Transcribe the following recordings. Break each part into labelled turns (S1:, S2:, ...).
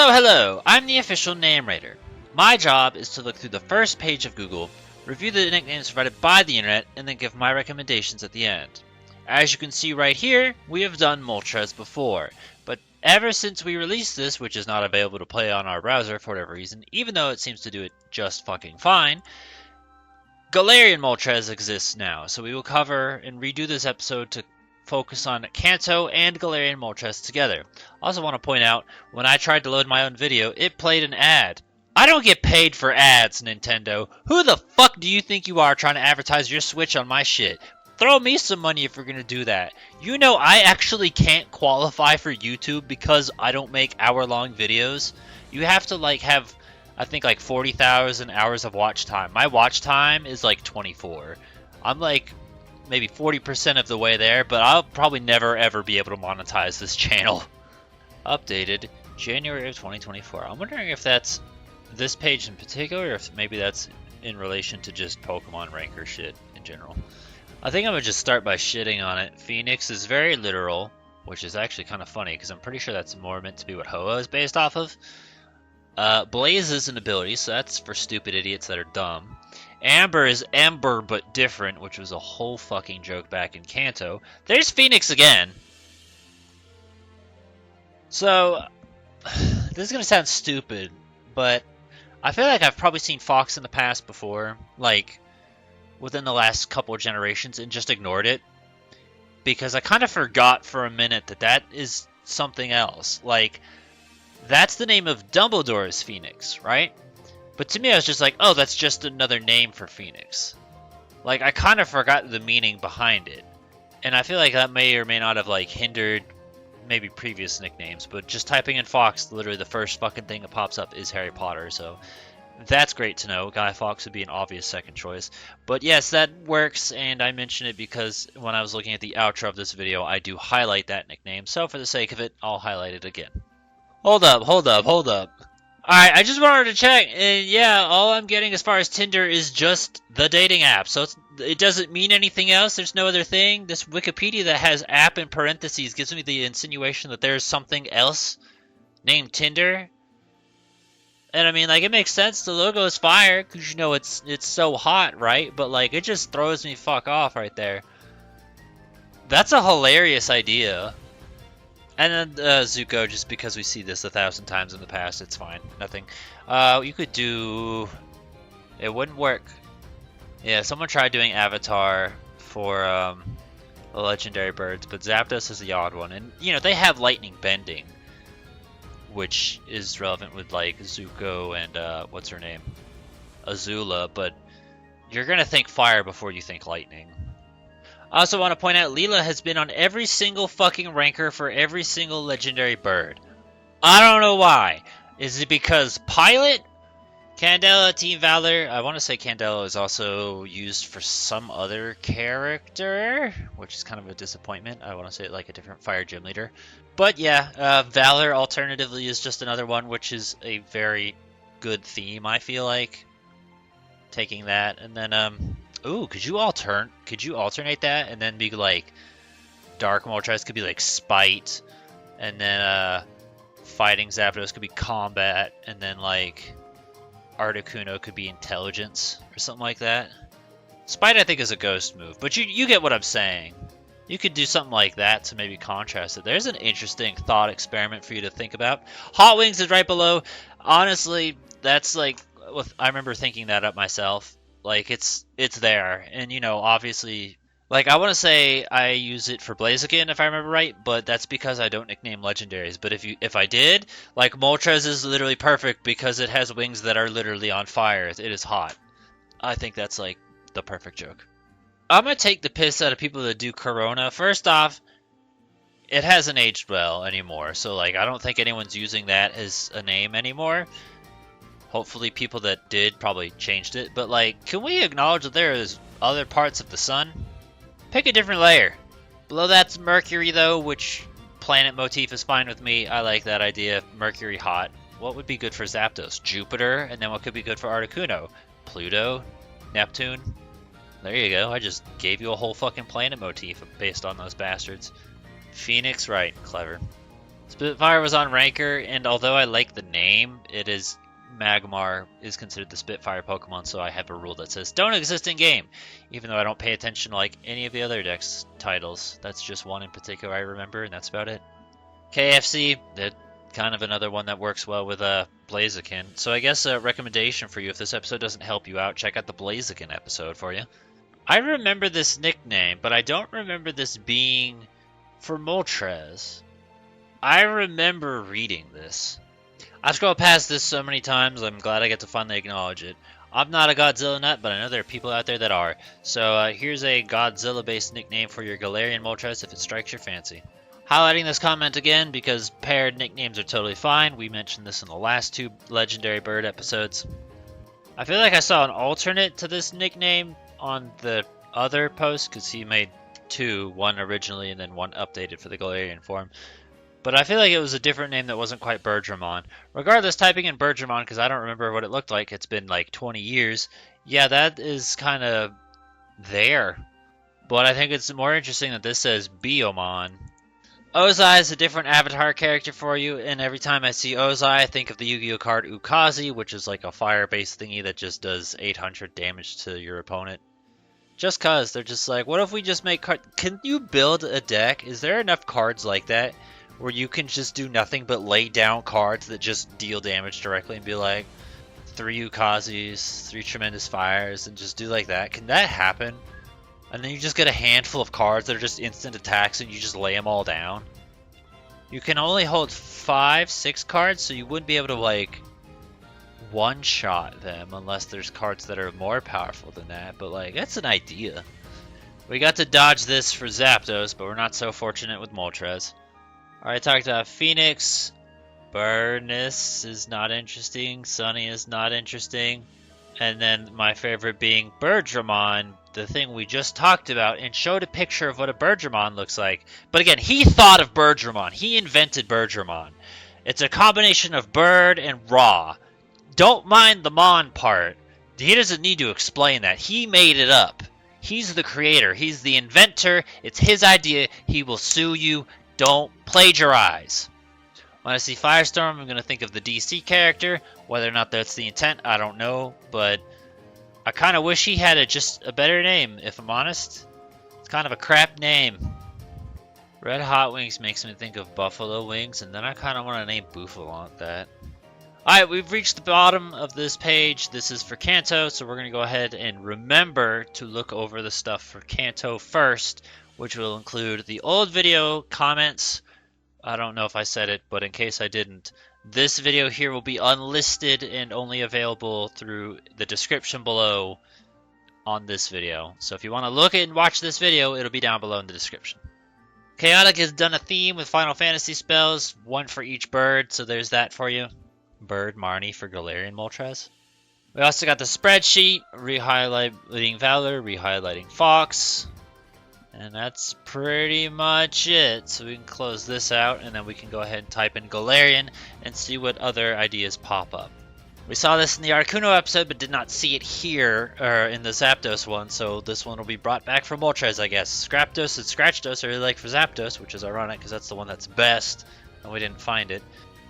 S1: Hello, hello! I'm the official name rater. My job is to look through the first page of Google, review the nicknames provided by the internet, and then give my recommendations at the end. As you can see right here, we have done Moltres before, but ever since we released this, which is not available to play on our browser for whatever reason, even though it seems to do it just fucking fine, Galarian Moltres exists now, so we will cover and redo this episode to focus on Kanto and Galarian Moltres together. I also want to point out, when I tried to load my own video, it played an ad. I don't get paid for ads, Nintendo. Who the fuck do you think you are trying to advertise your Switch on my shit? Throw me some money if you're gonna do that. You know I actually can't qualify for YouTube because I don't make hour-long videos. You have to have, I think 40,000 hours of watch time. My watch time is 24. I'm maybe 40% of the way there, but I'll probably never ever be able to monetize this channel. Updated January of 2024. I'm wondering if that's this page in particular, or if maybe that's in relation to just Pokemon ranker shit in general. I think I'm gonna just start by shitting on it. Phoenix is very literal, which is actually kind of funny because I'm pretty sure that's more meant to be what Hoa is based off of. Blaze is an ability, so that's for stupid idiots that are dumb. Amber is Ember but different, which was a whole fucking joke back in Kanto. There's Phoenix again. So, this is gonna sound stupid, but I feel like I've probably seen Fox in the past before, within the last couple of generations, and just ignored it. Because I kind of forgot for a minute that that is something else. That's the name of Dumbledore's Phoenix, right? But to me, I was just like, oh, that's just another name for Phoenix. I kind of forgot the meaning behind it. And I feel like that may or may not have, hindered maybe previous nicknames. But just typing in Fox, literally the first fucking thing that pops up is Harry Potter. So that's great to know. Guy Fawkes would be an obvious second choice. But yes, that works. And I mention it because when I was looking at the outro of this video, I do highlight that nickname. So for the sake of it, I'll highlight it again. Hold up. Alright, I just wanted to check, and yeah, all I'm getting as far as Tinder is just the dating app, so it doesn't mean anything else, there's no other thing. This Wikipedia that has app in parentheses gives me the insinuation that there's something else named Tinder. And I mean, it makes sense, the logo is fire, because it's so hot, right? But it just throws me fuck off right there. That's a hilarious idea. And then Zuko, just because we see this 1,000 times in the past, it's fine. Nothing. You could do... It wouldn't work. Yeah, someone tried doing Avatar for the legendary birds, but Zapdos is the odd one. And, they have lightning bending, which is relevant with, Zuko and, what's her name? Azula, but you're gonna think fire before you think lightning. I also want to point out Leela has been on every single fucking ranker for every single legendary bird. I don't know why. Is it because Pilot? Candela, Team Valor. I want to say Candela is also used for some other character, which is kind of a disappointment. I want to say it like a different Fire Gym Leader. But yeah, Valor alternatively is just another one, which is a very good theme, I feel like. Taking that, and then, ooh, could you alternate that and then be Dark Moltres could be Spite, and then Fighting Zapdos could be Combat, and then Articuno could be Intelligence or something like that. Spite I think is a ghost move, but you get what I'm saying. You could do something like that to maybe contrast it. There's an interesting thought experiment for you to think about. Hot Wings is right below. Honestly, that's I remember thinking that up myself. It's there, and obviously, I want to say I use it for Blaziken if I remember right, but that's because I don't nickname legendaries. But if I did, Moltres is literally perfect because it has wings that are literally on fire. It is hot. I think that's the perfect joke. I'm gonna take the piss out of people that do Corona. First off, it hasn't aged well anymore, so I don't think anyone's using that as a name anymore. Hopefully people that did probably changed it, but can we acknowledge that there is other parts of the sun? Pick a different layer. Below that's Mercury though, which planet motif is fine with me. I like that idea. Mercury hot. What would be good for Zapdos? Jupiter, and then what could be good for Articuno? Pluto, Neptune. There you go. I just gave you a whole fucking planet motif based on those bastards. Phoenix, right? Clever. Spitfire was on Ranker, and although I like the name, Magmar is considered the Spitfire Pokemon, so I have a rule that says don't exist in game, even though I don't pay attention to like any of the other Dex titles. That's just one in particular I remember, and that's about it. KFC, that kind of another one that works well with Blaziken. So I guess a recommendation for you, if this episode doesn't help you out, check out the Blaziken episode for you. I remember this nickname, but I don't remember this being For Moltres. I remember reading this. I've scrolled past this so many times, I'm glad I get to finally acknowledge it. I'm not a Godzilla nut, but I know there are people out there that are. So here's a Godzilla-based nickname for your Galarian Moltres if it strikes your fancy. Highlighting this comment again because paired nicknames are totally fine. We mentioned this in the last 2 Legendary Bird episodes. I feel like I saw an alternate to this nickname on the other post because he made 2, one originally and then one updated for the Galarian form. But I feel like it was a different name that wasn't quite Bergermon. Regardless, typing in Bergermon, because I don't remember what it looked like, it's been like 20 years, yeah, that is kind of there. But I think it's more interesting that this says Biomon. Ozai is a different avatar character for you, and every time I see Ozai, I think of the Yu-Gi-Oh card Ukazi, which is like a fire-based thingy that just does 800 damage to your opponent. Just cause, they're just like, what if we just make cards? Can you build a deck? Is there enough cards like that? Where you can just do nothing but lay down cards that just deal damage directly and be like 3 Ukazis, 3 Tremendous Fires, and just do like that. Can that happen? And then you just get a handful of cards that are just instant attacks and you just lay them all down. You can only hold 5, 6 cards, so you wouldn't be able to like one-shot them unless there's cards that are more powerful than that. But like, that's an idea. We got to dodge this for Zapdos, but we're not so fortunate with Moltres. Alright, talked about Phoenix. Burnus is not interesting. Sunny is not interesting. And then my favorite being Bergermon, the thing we just talked about, and showed a picture of what a Bergermon looks like. But again, he thought of Bergermon. He invented Bergermon. It's a combination of bird and raw. Don't mind the mon part. He doesn't need to explain that. He made it up. He's the creator. He's the inventor. It's his idea. He will sue you. Don't plagiarize. When I see Firestorm, I'm going to think of the DC character. Whether or not that's the intent, I don't know. But I kind of wish he had just a better name, if I'm honest. It's kind of a crap name. Red Hot Wings makes me think of Buffalo Wings, and then I kind of want to name Bouffalont that. Alright, we've reached the bottom of this page. This is for Kanto, so we're going to go ahead and remember to look over the stuff for Kanto first, which will include the old video comments. I don't know if I said it, but in case I didn't, this video here will be unlisted and only available through the description below on this video. So if you want to look and watch this video, it'll be down below in the description. Chaotic has done a theme with Final Fantasy spells, one for each bird, so there's that for you. Bird Marnie for Galarian Moltres. We also got the spreadsheet, re-highlighting Valor, re-highlighting Fox. And that's pretty much it. So we can close this out and then we can go ahead and type in Galarian and see what other ideas pop up. We saw this in the Articuno episode but did not see it here or in the Zapdos one, so this one will be brought back for Moltres, I guess. Scrapdos and Scratchdos are really like for Zapdos, which is ironic because that's the one that's best and we didn't find it.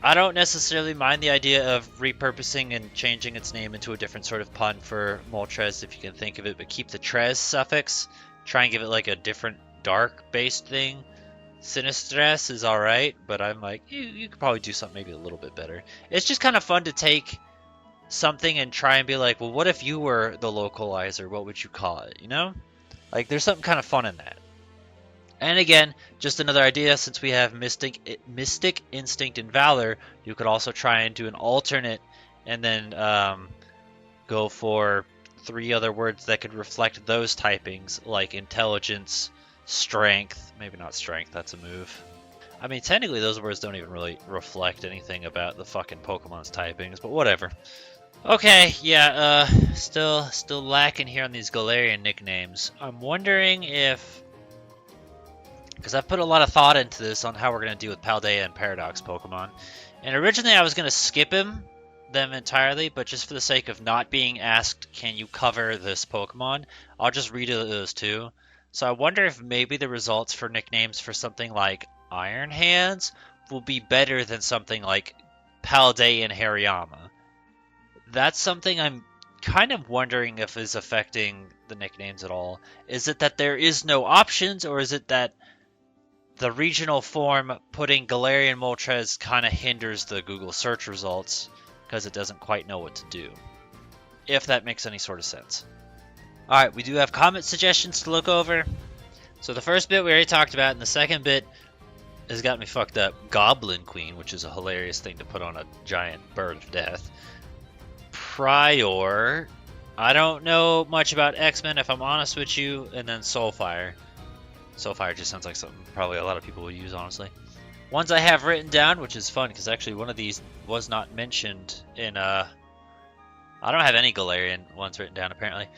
S1: I don't necessarily mind the idea of repurposing and changing its name into a different sort of pun for Moltres if you can think of it, but keep the Trez suffix. Try and give it like a different dark-based thing. Sinistres is alright, but I'm like, you could probably do something maybe a little bit better. It's just kind of fun to take something and try and be like, well, what if you were the localizer? What would you call it, you know? Like, there's something kind of fun in that. And again, just another idea, since we have Mystic Instinct, and Valor, you could also try and do an alternate and then go for 3 other words that could reflect those typings, like Intelligence, Strength. Maybe not Strength, that's a move. I mean, technically those words don't even really reflect anything about the fucking Pokemon's typings, but whatever. Okay, yeah, still lacking here on these Galarian nicknames. I'm wondering if... because I've put a lot of thought into this on how we're going to deal with Paldea and Paradox Pokemon. And originally I was going to skip them entirely, but just for the sake of not being asked, can you cover this Pokemon, I'll just read those too. So I wonder if maybe the results for nicknames for something like Iron Hands will be better than something like Paldean Hariyama. That's something I'm kind of wondering if is affecting the nicknames at all. Is it that there is no options, or is it that the regional form putting Galarian Moltres kind of hinders the Google search results because it doesn't quite know what to do? If that makes any sort of sense. Alright, we do have comment suggestions to look over. So the first bit we already talked about, and the second bit has got me fucked up. Goblin Queen, which is a hilarious thing to put on a giant bird of death. Prior, I don't know much about X-Men if I'm honest with you, and then Soulfire. Soulfire just sounds like something probably a lot of people will use, honestly. Ones I have written down, which is fun, because actually one of these was not mentioned in, I don't have any Galarian ones written down, apparently.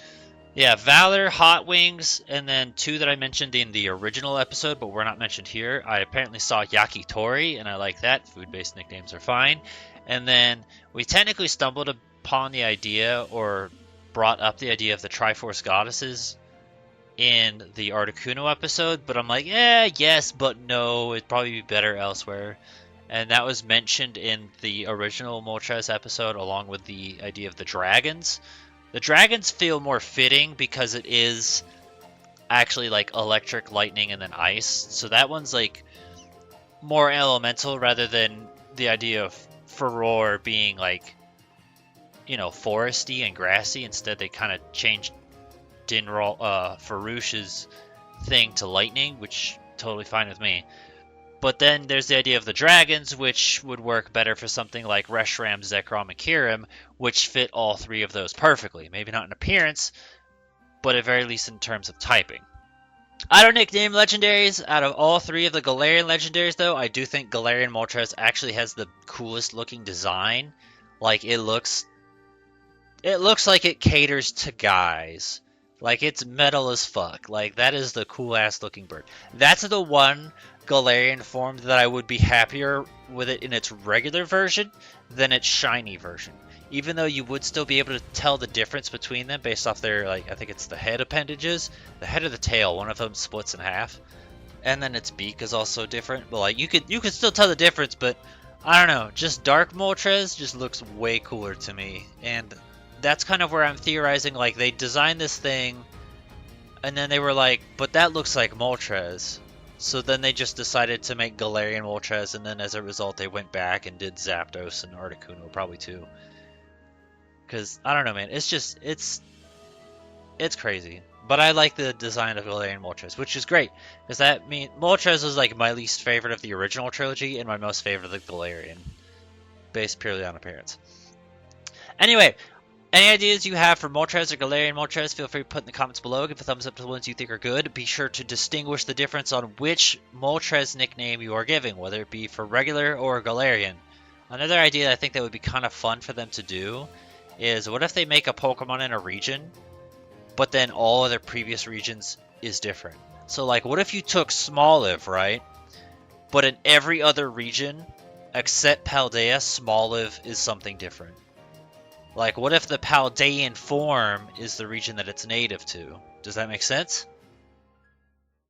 S1: Yeah, Valor, Hot Wings, and then two that I mentioned in the original episode, but were not mentioned here. I apparently saw Yakitori, and I like that. Food-based nicknames are fine. And then we technically stumbled upon the idea, or brought up the idea of the Triforce Goddesses in the Articuno episode, but I'm like, yes, but no, it'd probably be better elsewhere. And that was mentioned in the original Moltres episode, along with the idea of the dragons. The dragons feel more fitting because it is actually like electric, lightning, and then ice. So that one's like more elemental rather than the idea of Furore being like, foresty and grassy. Instead, they kind of changed Farouche's thing to lightning, which totally fine with me. But then there's the idea of the dragons, which would work better for something like Reshiram, Zekrom, and Kyurem, which fit all three of those perfectly. Maybe not in appearance, but at very least in terms of typing. I don't nickname legendaries. Out of all three of the Galarian legendaries, though, I do think Galarian Moltres actually has the coolest looking design. Like, it looks like it caters to guys. Like, it's metal as fuck. Like, that is the cool-ass looking bird. That's the one Galarian form that I would be happier with it in its regular version than its shiny version. Even though you would still be able to tell the difference between them based off their, I think it's the head appendages. The head or the tail, one of them splits in half. And then its beak is also different. But, you could still tell the difference, but I don't know. Just Dark Moltres just looks way cooler to me. And that's kind of where I'm theorizing, they designed this thing, and then they were like, but that looks like Moltres. So then they just decided to make Galarian Moltres, and then as a result they went back and did Zapdos and Articuno probably too. Because, I don't know, man, it's crazy. But I like the design of Galarian Moltres, which is great. Because that means Moltres was my least favorite of the original trilogy, and my most favorite of the Galarian. Based purely on appearance. Anyway, any ideas you have for Moltres or Galarian Moltres, feel free to put in the comments below. Give a thumbs up to the ones you think are good. Be sure to distinguish the difference on which Moltres nickname you are giving, whether it be for regular or Galarian. Another idea I think that would be kind of fun for them to do is, what if they make a Pokemon in a region, but then all of their previous regions is different? So, what if you took Smoliv, right? But in every other region, except Paldea, Smoliv is something different. What if the Paldean form is the region that it's native to? Does that make sense?